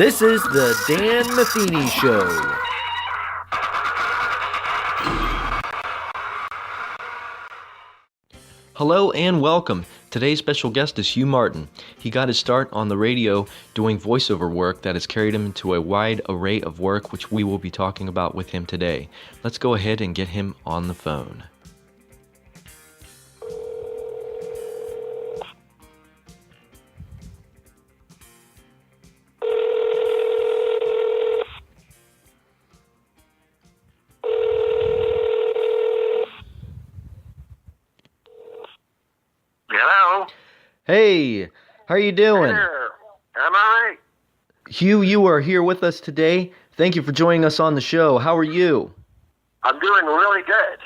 This is the Dan Matheny Show. Hello and welcome. Today's special guest is Hugh Martin. He got his start on the radio doing voiceover work that has carried him into a wide array of work, which we will be talking about with him today. Let's go ahead and get him on the phone. Hello? Hey, how are you doing? There. Am I? Hugh, you are here with us today. Thank you for joining us on the show. How are you? I'm doing really good.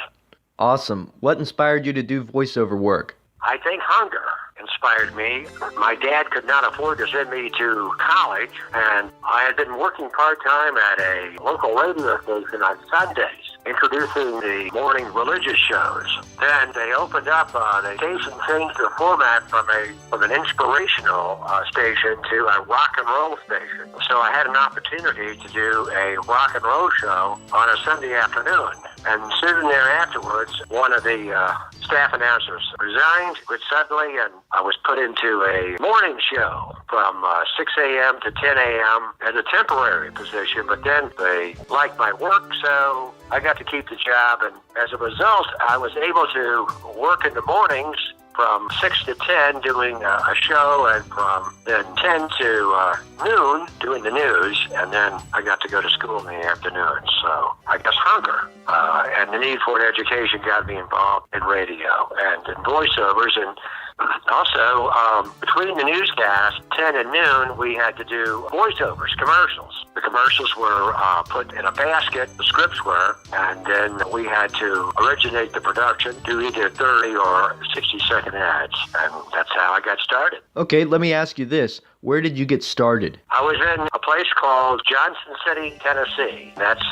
Awesome. What inspired you to do voiceover work? I think hunger inspired me. My dad could not afford to send me to college, and I had been working part-time at a local radio station on Sundays, introducing the morning religious shows. Then they opened up, the station changed their format from an inspirational station to a rock and roll station. So I had an opportunity to do a rock and roll show on a Sunday afternoon. And soon thereafterwards, one of the staff announcers resigned quite suddenly, and I was put into a morning show from 6 a.m. to 10 a.m. as a temporary position, but then they liked my work, so I got to keep the job, and as a result, I was able to work in the mornings from 6 to 10 doing a show, and from then 10 to noon doing the news, and then I got to go to school in the afternoon. So I guess hunger and the need for an education got me involved in radio and in voiceovers. And also, between the newscast, 10 and noon, we had to do voiceovers, commercials. The commercials were put in a basket, the scripts were, and then we had to originate the production, do either 30 or 60-second ads, and that's how I got started. Okay, let me ask you this. Where did you get started? I was in a place called Johnson City, Tennessee. That's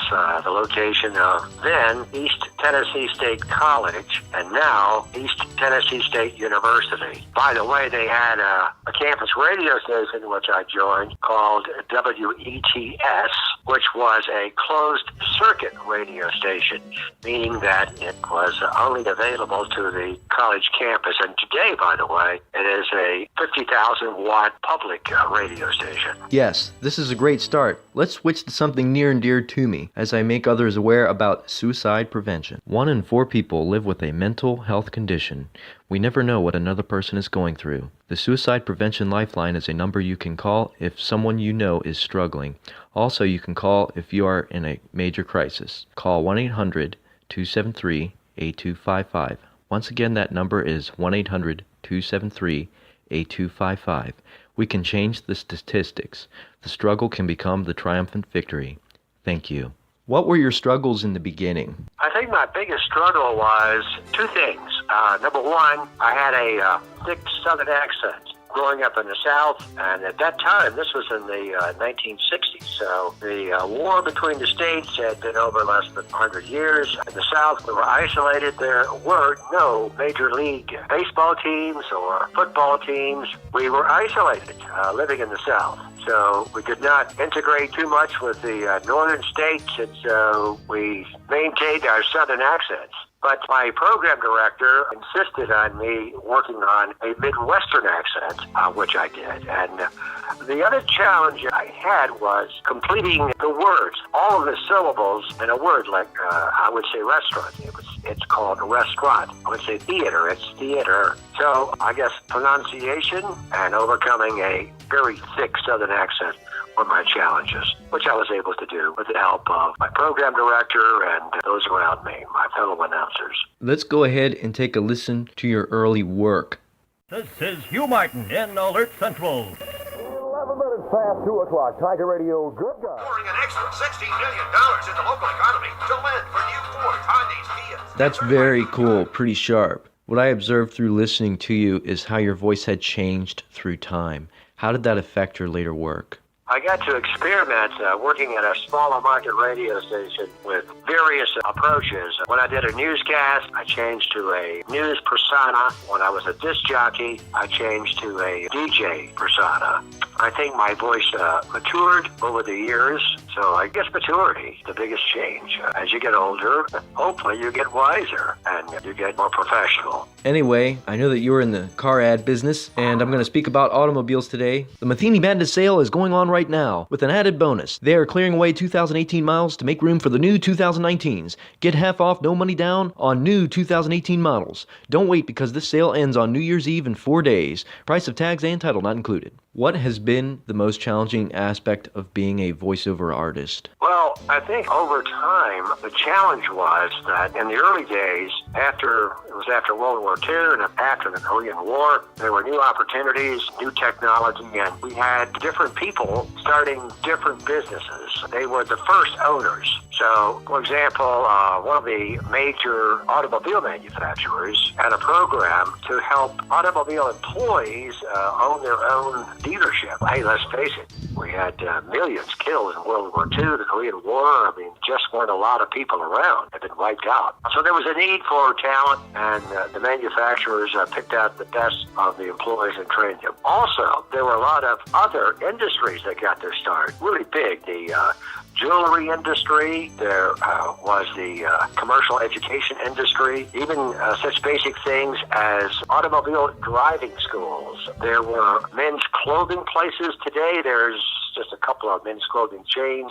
the location of then East Tennessee State College, and now East Tennessee State University. By the way, they had a campus radio station, which I joined, called WETS, which was a closed-circuit radio station, meaning that it was only available to the college campus. And today, by the way, it is a 50,000-watt public radio station. Yes, this is a great start. Let's switch to something near and dear to me, as I make others aware about suicide prevention. 1 in 4 people live with a mental health condition. We never know what another person is going through. The Suicide Prevention Lifeline is a number you can call if someone you know is struggling. Also, you can call if you are in a major crisis. Call 1-800-273-8255. Once again, that number is 1-800-273-8255. We can change the statistics. The struggle can become the triumphant victory. Thank you. What were your struggles in the beginning? I think my biggest struggle was two things. Number one, I had a thick Southern accent growing up in the South, and at that time, this was in the 1960s, so the war between the states had been over less than 100 years. In the South, we were isolated. There were no major league baseball teams or football teams. We were isolated, living in the South. So we could not integrate too much with the northern states, and so we maintained our southern accents. But my program director insisted on me working on a Midwestern accent, which I did. And the other challenge I had was completing the words, all of the syllables in a word, like I would say restaurant. It's called a restaurant. I would say theater. It's theater. So I guess pronunciation and overcoming a very thick Southern accent were my challenges, which I was able to do with the help of my program director and those around me, my fellow announcers. Let's go ahead and take a listen to your early work. This is Hugh Martin in Alert Central. 11 minutes past 2 o'clock. Tiger Radio, good guy. Pouring an extra $16 million into the local economy to lend for new Ford, Hyundais, Fiat. That's very cool, pretty sharp. What I observed through listening to you is how your voice had changed through time. How did that affect your later work? I got to experiment working at a smaller market radio station with various approaches. When I did a newscast, I changed to a news persona. When I was a disc jockey, I changed to a DJ persona. I think my voice matured over the years. So I guess maturity is the biggest change. As you get older, hopefully you get wiser and you get more professional. Anyway, I know that you're in the car ad business, and I'm going to speak about automobiles today. The Matheny Madness sale is going on right now with an added bonus. They are clearing away 2018 models to make room for the new 2019s. Get half off, no money down on new 2018 models. Don't wait because this sale ends on New Year's Eve in 4 days. Price of tags and title not included. What has been the most challenging aspect of being a voiceover artist? Well, I think over time, the challenge was that in the early days, after World War II and after the Korean War, there were new opportunities, new technology, and we had different people starting different businesses. They were the first owners. So, for example, one of the major automobile manufacturers had a program to help automobile employees own their own dealership. Hey, let's face it, we had millions killed in World War II, the Korean War. I mean, just weren't a lot of people around. Had been wiped out. So there was a need for talent, and the manufacturers picked out the best of the employees and trained them. Also, there were a lot of other industries that got their start, really big. The jewelry industry, there was the commercial education industry, even such basic things as automobile driving schools. There were men's clothing places. Today there's just a couple of men's clothing chains.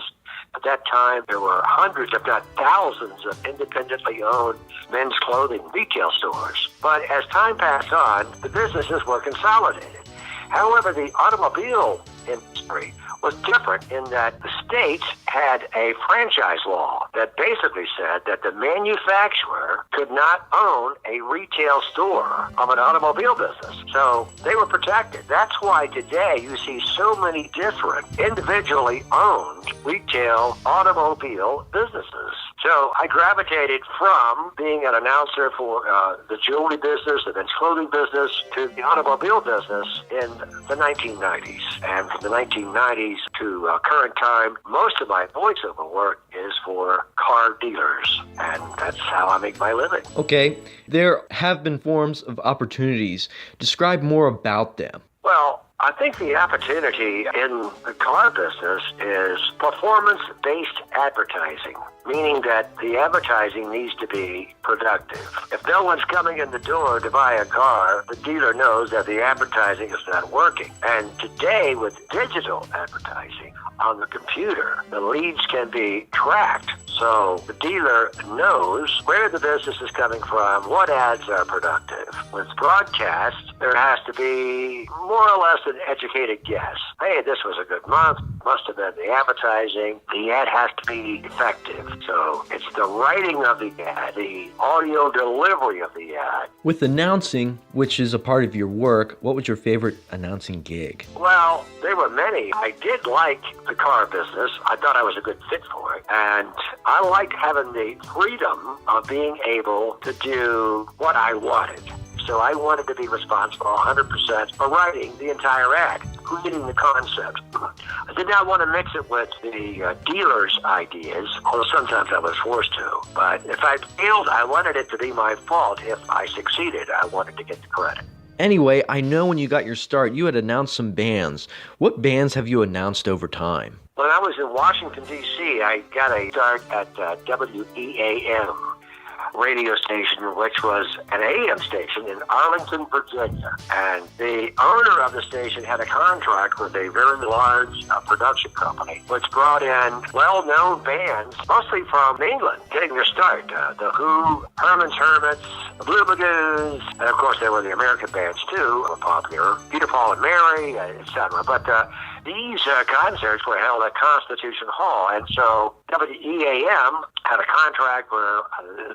At that time, there were hundreds, if not thousands, of independently owned men's clothing retail stores. But as time passed on, the businesses were consolidated. However, the automobile industry was different in that the states had a franchise law that basically said that the manufacturer could not own a retail store of an automobile business. So they were protected. That's why today you see so many different individually owned retail automobile businesses. So I gravitated from being an announcer for the jewelry business, the men's clothing business, to the automobile business in the 1990s. And from the 1990s to current time, most of my voiceover work is for car dealers, and that's how I make my living. Okay, there have been forms of opportunities. Describe more about them. Well, I think the opportunity in the car business is performance-based advertising, meaning that the advertising needs to be productive. If no one's coming in the door to buy a car, the dealer knows that the advertising is not working. And today, with digital advertising on the computer, the leads can be tracked. So the dealer knows where the business is coming from, what ads are productive. With broadcast, there has to be more or less an educated guess. Hey, this was a good month. Must have been the advertising. The ad has to be effective. So it's the writing of the ad, the audio delivery of the ad. With announcing, which is a part of your work, what was your favorite announcing gig? Well, there were many. I did like the car business. I thought I was a good fit for it. And I liked having the freedom of being able to do what I wanted. So I wanted to be responsible 100% for writing the entire ad, creating the concept. I did not want to mix it with the dealer's ideas, although sometimes I was forced to. But if I failed, I wanted it to be my fault. If I succeeded, I wanted to get the credit. Anyway, I know when you got your start, you had announced some bands. What bands have you announced over time? When I was in Washington, D.C., I got a start at WEAM radio station, which was an AM station in Arlington, Virginia. And the owner of the station had a contract with a very large production company, which brought in well-known bands, mostly from England, getting their start. The Who, Herman's Hermits, the Blue Lagoons, and of course there were the American bands too, were popular, Peter, Paul and Mary, etc. But these concerts were held at Constitution Hall, and so WEAM had a contract where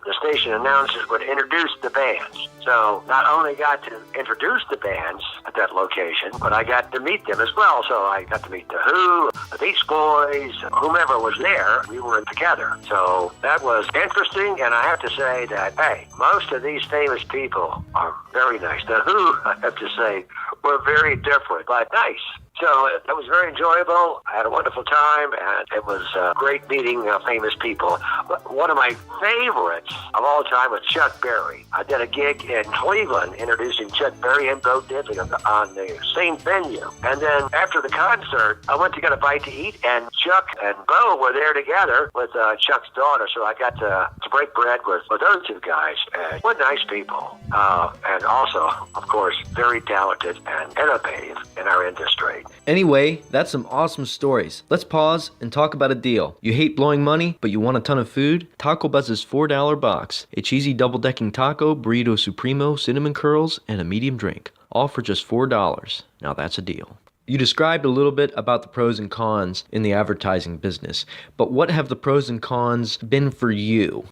the station announcers would introduce the bands. So not only got to introduce the bands at that location, but I got to meet them as well. So I got to meet the Who, the Beach Boys, whomever was there, we were together. So that was interesting, and I have to say that, hey, most of these famous people are very nice. The Who, I have to say, were very different, but nice. So it was very enjoyable. I had a wonderful time, and it was great meeting famous people. But one of my favorites of all time was Chuck Berry. I did a gig in Cleveland introducing Chuck Berry and Bo Diddley on the same venue. And then after the concert, I went to get a bite to eat, and Chuck and Bo were there together with Chuck's daughter. So I got to break bread with those two guys. And what nice people. And also, of course, very talented and innovative in our industry. Anyway, that's some awesome stories. Let's pause and talk about a deal. You hate blowing money, but you want a ton of food? Taco Buzz's $4 box. A cheesy double-decking taco, burrito supremo, cinnamon curls, and a medium drink. All for just $4. Now that's a deal. You described a little bit about the pros and cons in the advertising business, but what have the pros and cons been for you?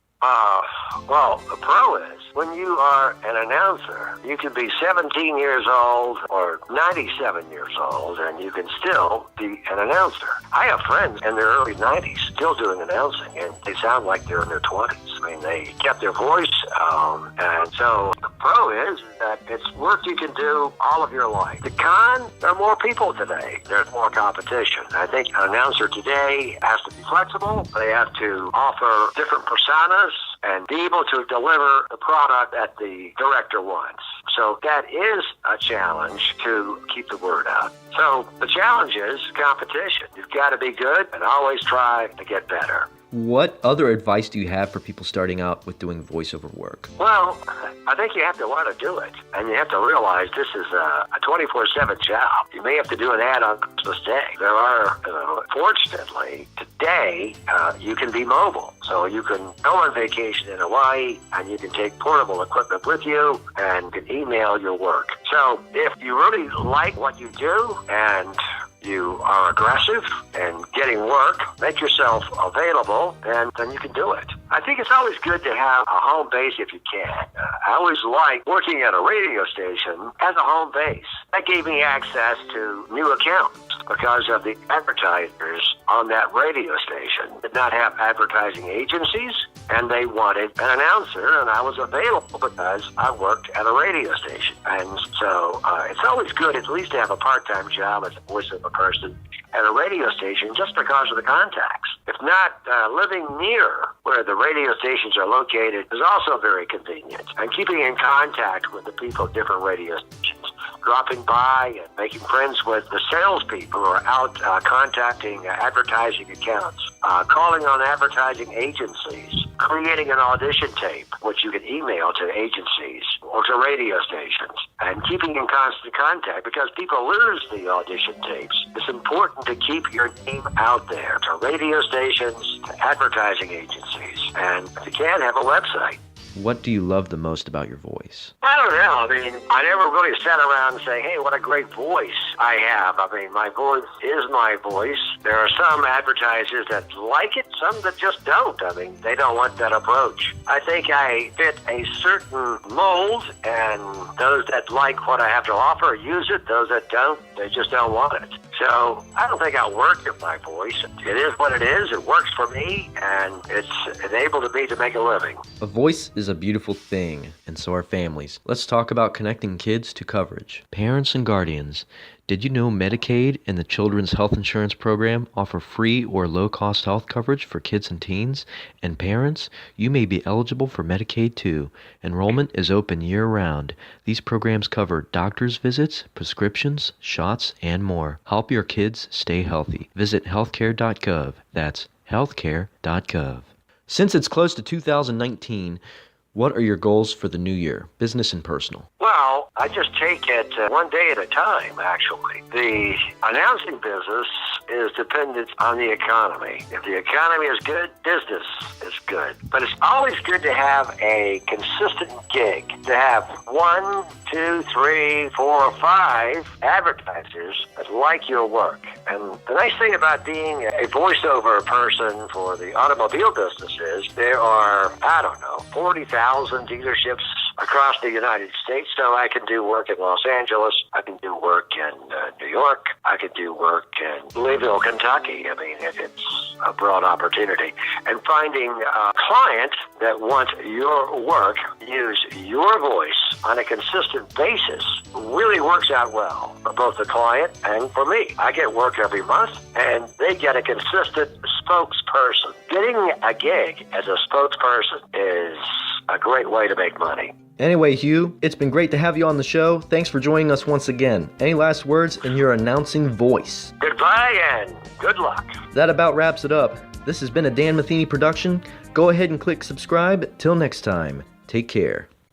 Well, the pro is when you are an announcer, you can be 17 years old or 97 years old, and you can still be an announcer. I have friends in their early 90s still doing announcing, and they sound like they're in their 20s. I mean, they kept their voice, and so the pro is that it's work you can do all of your life. The con, there are more people today. There's more competition. I think an announcer today has to be flexible. They have to offer different personas and be able to deliver the product that the director wants. So that is a challenge to keep the word out. So the challenge is competition. You've got to be good and always try to get better. What other advice do you have for people starting out with doing voiceover work? Well, I think you have to want to do it. And you have to realize this is a 24/7 job. You may have to do an ad on Christmas Day. There are, fortunately, today, you can be mobile. So you can go on vacation in Hawaii, and you can take portable equipment with you, and you can email your work. So if you really like what you do, and you are aggressive and getting work, make yourself available, and then you can do it. I think it's always good to have a home base if you can. I always liked working at a radio station as a home base. That gave me access to new accounts because of the advertisers on that radio station did not have advertising agencies, and they wanted an announcer, and I was available because I worked at a radio station. And so it's always good at least to have a part-time job as a voiceover person at a radio station just because of the contacts. If not, living near where the radio stations are located is also very convenient. And keeping in contact with the people at different radio stations, dropping by and making friends with the salespeople who are out contacting advertising accounts, calling on advertising agencies, creating an audition tape, which you can email to agencies or to radio stations, and keeping in constant contact because people lose the audition tapes. It's important to keep your name out there to radio stations, to advertising agencies, and if you can, have a website. What do you love the most about your voice? I don't know. I mean, I never really sat around and say, hey, what a great voice I have. I mean, my voice is my voice. There are some advertisers that like it, some that just don't. I mean, they don't want that approach. I think I fit a certain mold, and those that like what I have to offer use it. Those that don't, they just don't want it. So I don't think I'll work with my voice. It is what it is. It works for me, and it's enabled me to make a living. A voice is a beautiful thing, and so are families. Let's talk about connecting kids to coverage. Parents and guardians, did you know Medicaid and the Children's Health Insurance Program offer free or low-cost health coverage for kids and teens? And parents, you may be eligible for Medicaid too. Enrollment is open year-round. These programs cover doctor's visits, prescriptions, shots, and more. Help your kids stay healthy. Visit healthcare.gov. That's healthcare.gov. Since it's close to 2019, what are your goals for the new year, business and personal? Well, I just take it one day at a time, actually. The announcing business is dependent on the economy. If the economy is good, business is good. But it's always good to have a consistent gig, to have 1, 2, 3, 4, or 5 advertisers that like your work. And the nice thing about being a voiceover person for the automobile business is there are, 40,000 dealerships across the United States. So I can do work in Los Angeles. I can do work in New York. I can do work in Louisville, Kentucky. I mean, it's a broad opportunity. And finding clients that want your work use your voice on a consistent basis really works out well for both the client and for me. I get work every month, and they get a consistent spokesperson. Getting a gig as a spokesperson is a great way to make money. Anyway, Hugh, it's been great to have you on the show. Thanks for joining us once again. Any last words in your announcing voice? Goodbye and good luck. That about wraps it up. This has been a Dan Matheny production. Go ahead and click subscribe. Till next time, take care.